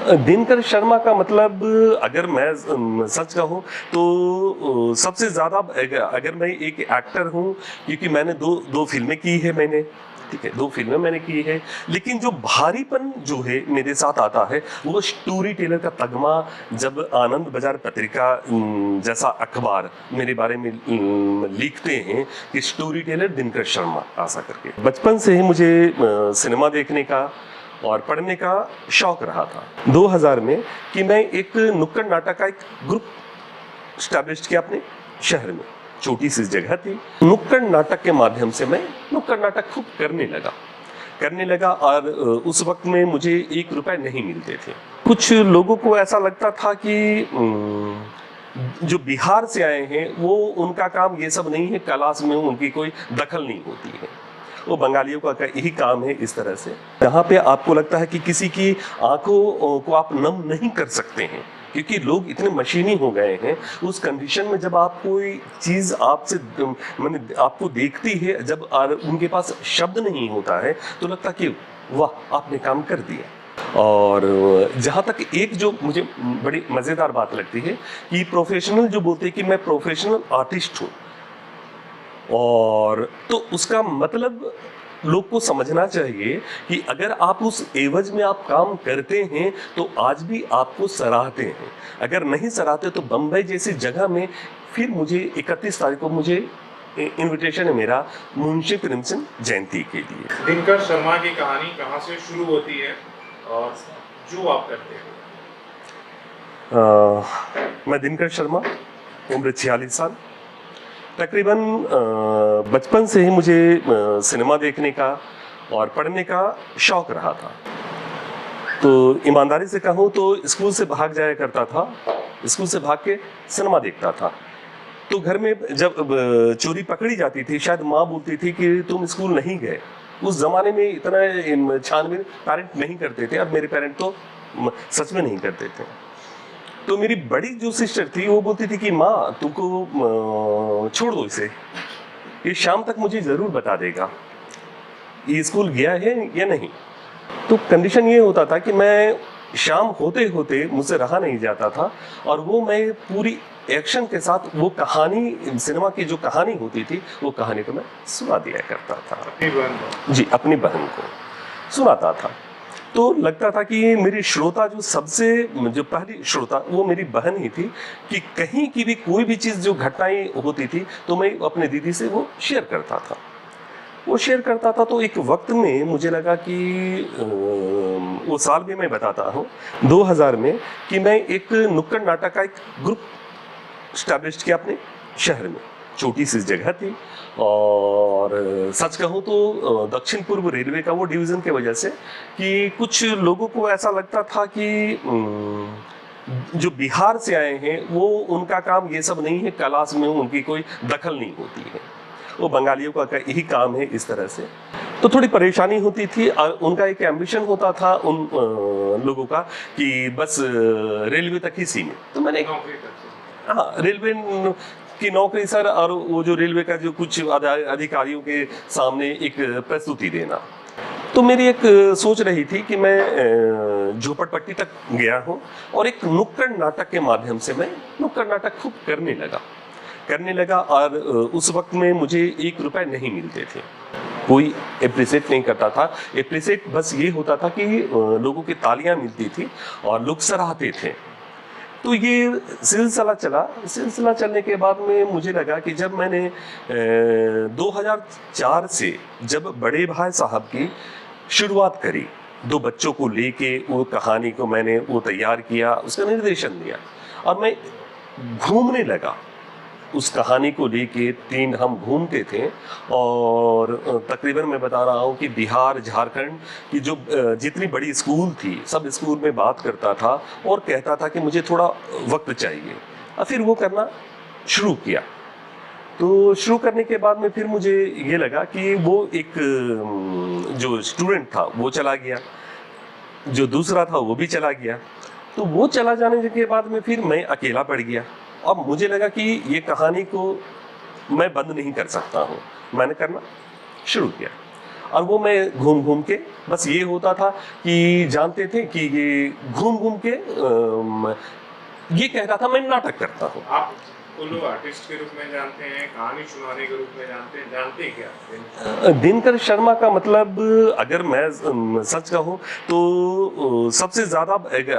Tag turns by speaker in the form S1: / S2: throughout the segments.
S1: दिनकर शर्मा का मतलब अगर मैं सच कहूँ तो सबसे ज़्यादा अगर मैं एक एक्टर हूँ, क्योंकि मैंने दो फिल्में की है मैंने, ठीक है, 2 फिल्में मैंने की है, लेकिन जो भारीपन जो है मेरे साथ आता है वो स्टोरी टेलर का तगमा, जब आनंद बाजार पत्रिका जैसा अखबार मेरे बारे में लिखते हैं कि स्टोरी टेलर दिनकर शर्मा ऐसा करके। बचपन से ही मुझे सिनेमा देखने का और पढ़ने का शौक रहा था। 2000 में कि मैं एक नुक्कड़ नाटक का एक ग्रुप स्टैब्लिश किया अपने शहर में, छोटी सी जगह थी। नुक्कड़ नाटक के माध्यम से मैं नुक्कड़ नाटक खूब करने लगा और उस वक्त में मुझे 1 रुपए नहीं मिलते थे। कुछ लोगों को ऐसा लगता था कि जो बिहार से आए हैं वो उनका काम ये सब नहीं है, क्लास में उनकी कोई दखल नहीं होती है, वो बंगालियों का यही काम है। इस तरह से यहाँ पे आपको लगता है कि किसी की आंखों को आप नम नहीं कर सकते हैं, क्योंकि लोग इतने मशीनी हो गए हैं। उस कंडीशन में जब आप कोई चीज़ आपसे मैंने आपको देखती है, जब उनके पास शब्द नहीं होता है तो लगता कि वाह आपने काम कर दिया। और जहाँ तक एक जो मुझे बड़ी मज़ेदार बात लगती है कि प्रोफेशनल जो बोलते हैं कि मैं प्रोफेशनल आर्टिस्ट हूँ, और तो उसका मतलब लोग को समझना चाहिए कि अगर आप उस एवज में आप काम करते हैं तो आज भी आपको सराहते हैं। अगर नहीं सराहते तो बम्बई जैसी जगह में फिर मुझे 31 तारीख को मुझे इनविटेशन है मेरा मुंशी प्रेमचंद जयंती के लिए।
S2: दिनकर शर्मा की कहानी कहाँ से शुरू होती है और जो आप करते हैं?
S1: मैं दिनकर शर्मा, उम्र 46 साल। तकरीबन बचपन से ही मुझे सिनेमा देखने का और पढ़ने का शौक रहा था। तो ईमानदारी से कहूँ तो स्कूल से भाग जाया करता था, स्कूल से भाग के सिनेमा देखता था। तो घर में जब चोरी पकड़ी जाती थी, शायद माँ बोलती थी कि तुम स्कूल नहीं गए। उस जमाने में इतना छानबीन पेरेंट नहीं करते थे, अब मेरे पेरेंट तो सच में नहीं करते थे। तो मेरी बड़ी जो सिस्टर थी वो बोलती थी कि माँ तुमको छोड़ दो इसे, ये शाम तक मुझे ज़रूर बता देगा ये स्कूल गया है या नहीं। तो कंडीशन ये होता था कि मैं शाम होते होते मुझसे रहा नहीं जाता था, और वो मैं पूरी एक्शन के साथ वो कहानी, सिनेमा की जो कहानी होती थी वो कहानी को मैं सुना दिया करता था।
S2: अपनी बहन?
S1: जी, अपनी बहन को सुनाता था। तो लगता था कि मेरी श्रोता जो पहली श्रोता वो मेरी बहन ही थी, कि कहीं की भी कोई भी चीज़ जो घटनाएं होती थी तो मैं अपने दीदी से वो शेयर करता था। तो एक वक्त में मुझे लगा कि वो साल भी मैं बताता हूँ, 2000 में कि मैं एक नुक्कड़ नाटक का एक ग्रुप स्टैब्लिश किया अपने शहर में, छोटी सी जगह थी। और सच कहूँ तो दक्षिण पूर्व रेलवे का वो डिवीज़न के वजह से कि कुछ लोगों को ऐसा लगता था कि जो बिहार से आए हैं वो उनका काम ये सब नहीं है, क्लास में उनकी कोई दखल नहीं होती है, वो बंगालियों का यही काम है। इस तरह से तो थोड़ी परेशानी होती थी। और उनका एक एम्बिशन होता था उन लोगों का कि बस रेलवे तक ही सीमित। तो मैंने हाँ, रेलवे की नौकरी सर, और वो जो रेलवे का जो कुछ अधिकारियों के सामने एक प्रस्तुति देना। तो मेरी एक सोच रही थी कि मैं झोपड़पट्टी तक गया हूँ और एक नुक्कड़ नाटक के माध्यम से मैं नुक्कड़ नाटक खूब करने लगा। और उस वक्त में मुझे 1 रुपए नहीं मिलते थे, कोई एप्रिसिएट नहीं करता था। एप्रिसिएट बस ये होता था कि लोगों की तालियां मिलती थी और लोग सराहते थे। तो ये सिलसिला चलने के बाद में मुझे लगा कि जब मैंने 2004 से जब बड़े भाई साहब की शुरुआत करी, 2 बच्चों को लेके वो कहानी को मैंने वो तैयार किया, उसका निर्देशन दिया और मैं घूमने लगा उस कहानी को लेके। 3 हम घूमते थे और तकरीबन मैं बता रहा हूँ कि बिहार झारखंड की जो जितनी बड़ी स्कूल थी सब स्कूल में बात करता था और कहता था कि मुझे थोड़ा वक्त चाहिए, और फिर वो करना शुरू किया। तो शुरू करने के बाद में फिर मुझे ये लगा कि वो एक जो स्टूडेंट था वो चला गया, जो दूसरा था वो भी चला गया। तो वो चला जाने के बाद में फिर मैं अकेला पड़ गया। अब मुझे लगा कि ये कहानी को मैं बंद नहीं कर सकता हूँ, मैंने करना शुरू किया। और वो मैं घूम घूम के बस ये होता था कि जानते थे कि ये घूम घूम के ये कह रहा था मैं नाटक करता हूँ।
S2: आप को लोग आर्टिस्ट के रूप में जानते हैं, कहानी सुनाने के रूप में जानते हैं क्या?
S1: दिनकर शर्मा का मतलब अगर मैं सच कहूँ तो सबसे ज़्यादा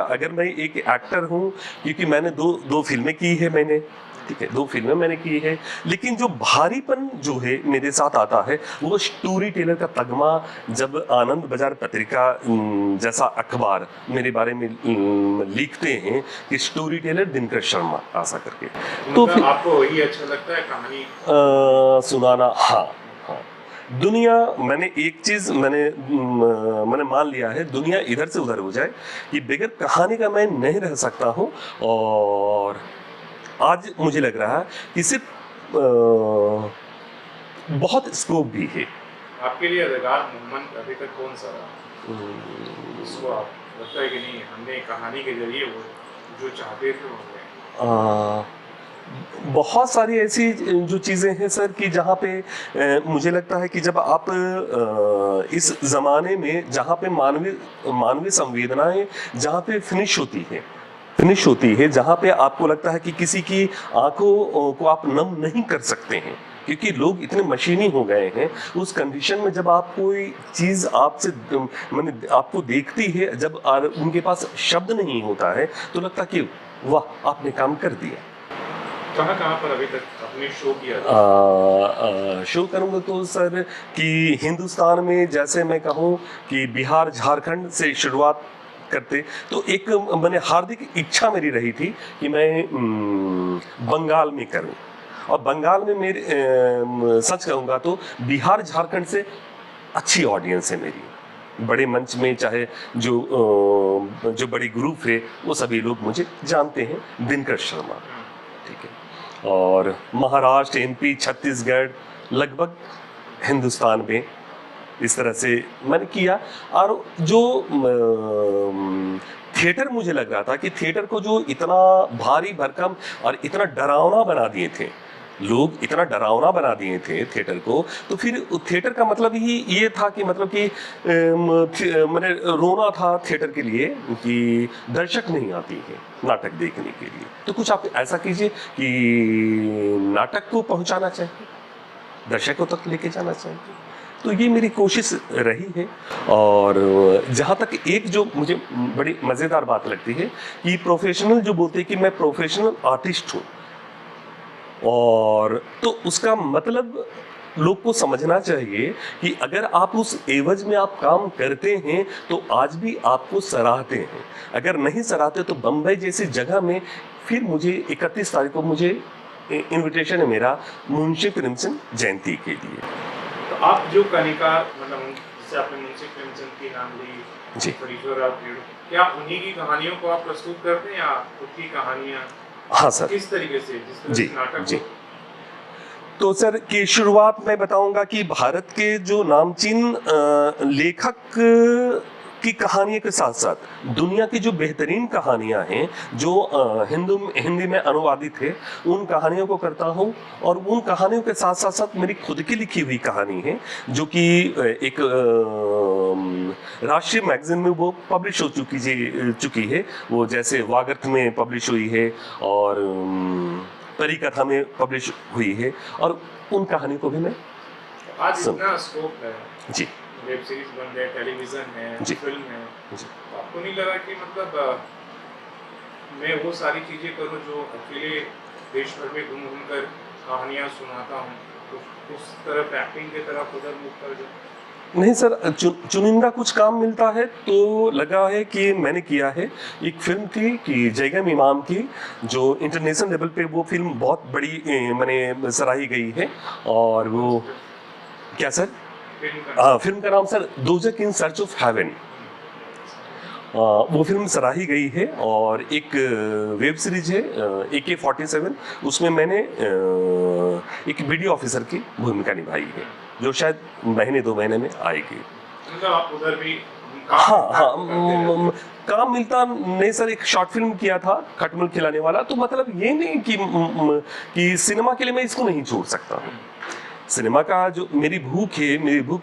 S1: अगर मैं एक एक्टर हूँ, क्योंकि मैंने दो फिल्में की है मैंने, ठीक है, 2 फिल्में मैंने की है, लेकिन जो भारीपन जो है मेरे साथ आता है वो स्टोरी टेलर का तगमा, जब आनंद बाजार पत्रिका जैसा अखबार मेरे बारे में लिखते हैं कि स्टोरी टेलर दिनकर शर्मा ऐसा करके, तो फिर
S2: आपको वही अच्छा लगता है कहानी
S1: सुनाना। हाँ हाँ, दुनिया मैंने एक चीज मैंने मान लिया है, दुनिया इधर से उधर हो जाए कि बगैर कहानी का मैं नहीं रह सकता हूँ। और आज मुझे लग रहा है कि सिर्फ बहुत स्कोप भी है।
S2: आपके लिए यादगार मोमेंट अभी तक कौन सा रहा, जिसको आप लगता है कि नहीं हमने कहानी के जरिए वो जो चाहते थे वो हो गए?
S1: बहुत सारी ऐसी जो चीज़ें हैं सर कि जहाँ पे मुझे लगता है कि जब आप इस ज़माने में जहाँ पे मानवीय संवेदनाएं जहाँ पे फिनिश होती है, जहाँ पे आपको लगता है कि किसी की आंखों को आप नम नहीं कर सकते हैं, क्योंकि लोग इतने मशीनी हो गए हैं। उस कंडीशन में जब आप कोई चीज़ आपसे आपको देखती है, जब उनके पास शब्द नहीं होता है, तो लगता कि वाह आपने काम कर दिया।
S2: कहाँ पर अभी तक अपने शो किया?
S1: शो करूँगा तो सर कि हिंदुस्तान में, जैसे मैं कहूँ कि बिहार झारखंड से शुरुआत करते, तो एक मैंने हार्दिक इच्छा मेरी रही थी कि मैं बंगाल में करूँ, और बंगाल में मेरे सच कहूँगा तो बिहार झारखंड से अच्छी ऑडियंस है मेरी, बड़े मंच में, चाहे जो बड़ी ग्रुप है वो सभी लोग मुझे जानते हैं, दिनकर शर्मा, ठीक है। और महाराष्ट्र, एमपी, छत्तीसगढ़, लगभग हिंदुस्तान में इस तरह से मैंने किया। और जो थिएटर मुझे लग रहा था कि थिएटर को जो इतना भारी भरकम और इतना डरावना बना दिए थे लोग, इतना डरावना बना दिए थे थिएटर को, तो फिर थिएटर का मतलब ही ये था कि मैंने रोना था थिएटर के लिए कि दर्शक नहीं आती है नाटक देखने के लिए। तो कुछ आप ऐसा कीजिए कि नाटक को पहुंचाना चाहिए, दर्शकों तक लेके जाना चाहिए। तो ये मेरी कोशिश रही है। और जहाँ तक एक जो मुझे बड़ी मज़ेदार बात लगती है कि प्रोफेशनल जो बोलते हैं कि मैं प्रोफेशनल आर्टिस्ट हूँ, और तो उसका मतलब लोग को समझना चाहिए कि अगर आप उस एवज में आप काम करते हैं तो आज भी आपको सराहते हैं, अगर नहीं सराहते तो बम्बई जैसी जगह में फिर मुझे 31 तारीख को मुझे इनविटेशन है मेरा मुंशी प्रेमचंद जयंती के लिए।
S2: तो आप जो कनिकार, मतलब जैसे आपने मुंशी प्रेमचंद की नाम ली
S1: जी,
S2: क्या उन्हीं की कहानियों को आप प्रस्तुत करते हैं या खुद की कहानियाँ?
S1: हाँ सर।
S2: किस तरीके से, जिस तरह
S1: जी
S2: से नाटक
S1: जी। तो सर की शुरुआत मैं बताऊंगा कि भारत के जो नामचीन लेखक की कहानियों के साथ साथ दुनिया की जो बेहतरीन कहानियां हैं जो हिंदी में अनुवादित है, उन कहानियों को करता हूं। और उन कहानियों के साथ साथ साथ मेरी खुद की लिखी हुई कहानी है जो कि एक राष्ट्रीय मैगजीन में वो पब्लिश हो चुकी है, वो जैसे वागर्थ में पब्लिश हुई है और परी कथा में पब्लिश हुई है, और उन कहानी को भी मैं
S2: आज इतना स्कोप है
S1: जी,
S2: वेब सीरीज बन गए, टेलीविजन है, फिल्म है,
S1: जी।
S2: तो आपको नहीं लगा कि मतलब मैं वो सारी चीजें करूं जो अकेले देश भर में घूम घूम कर कहानियां सुनाता हूं, तो उस तरफ एक्टिंग की तरफ उधर मुख कर जाऊं?
S1: नहीं सर, चुनिंदा कुछ काम मिलता है तो लगा है कि मैंने किया है। एक फिल्म थी कि जयगम इमाम की, जो इंटरनेशनल लेवल पे वो फिल्म बहुत बड़ी मैंने सराही गई है। और वो क्या सर, फिल्म का नाम sir Dozakh in search of heaven, वो फिल्म सराही गई है। और एक वेब सीरीज है AK-47, उसमें मैंने एक वीडियो ऑफिसर की भूमिका निभाई है जो शायद महीने 2 महीने में आएगी।
S2: मतलब आप उधर भी
S1: हाँ, काम मिलता नहीं सर। एक शॉर्ट फिल्म किया था खटमल खिलाने वाला, तो मतलब ये नहीं कि सिनेमा के लिए मैं इसको नहीं छोड़ सकता हूँ, सिनेमा का जो मेरी भूख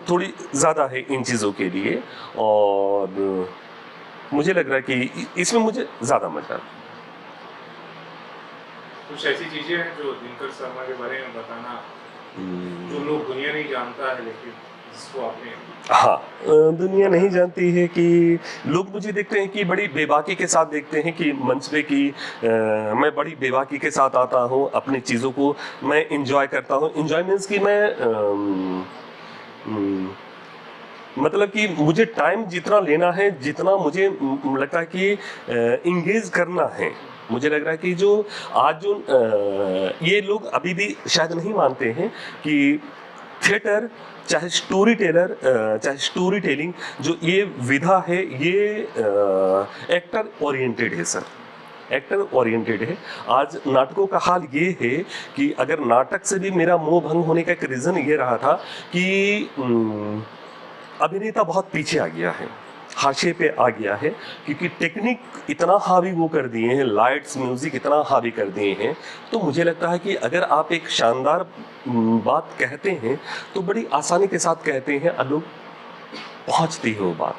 S1: थोड़ी ज़्यादा है इन चीज़ों के लिए, और मुझे लग रहा है कि इसमें मुझे ज़्यादा मजा आता है।
S2: कुछ ऐसी चीजें हैं जो दिनकर शर्मा के बारे में बताना, जो लोग दुनिया नहीं जानता है लेकिन जिसको आपने।
S1: हाँ, दुनिया नहीं जानती है कि लोग मुझे देखते हैं कि बड़ी बेबाकी के साथ देखते हैं कि मंच पे कि मैं बड़ी बेबाकी के साथ आता हूँ, अपनी चीज़ों को मैं इंजॉय करता हूँ। इंजॉय मीन्स कि मैं मतलब कि मुझे टाइम जितना लेना है, जितना मुझे लगता है कि इंगेज करना है, मुझे लग रहा है कि जो आज जो ये लोग अभी भी शायद नहीं मानते हैं कि थिएटर चाहे स्टोरी टेलिंग जो ये विधा है, ये एक्टर ओरिएंटेड है सर, एक्टर ओरिएंटेड है। आज नाटकों का हाल ये है कि अगर नाटक से भी मेरा मोह भंग होने का एक रीज़न ये रहा था कि अभिनेता बहुत पीछे आ गया है, हाशिए पे आ गया है, क्योंकि टेक्निक इतना हावी वो कर दिए हैं, लाइट्स म्यूजिक इतना हावी कर दिए हैं। तो मुझे लगता है कि अगर आप एक शानदार बात कहते हैं तो बड़ी आसानी के साथ कहते हैं और लोग पहुंचती है वो बात।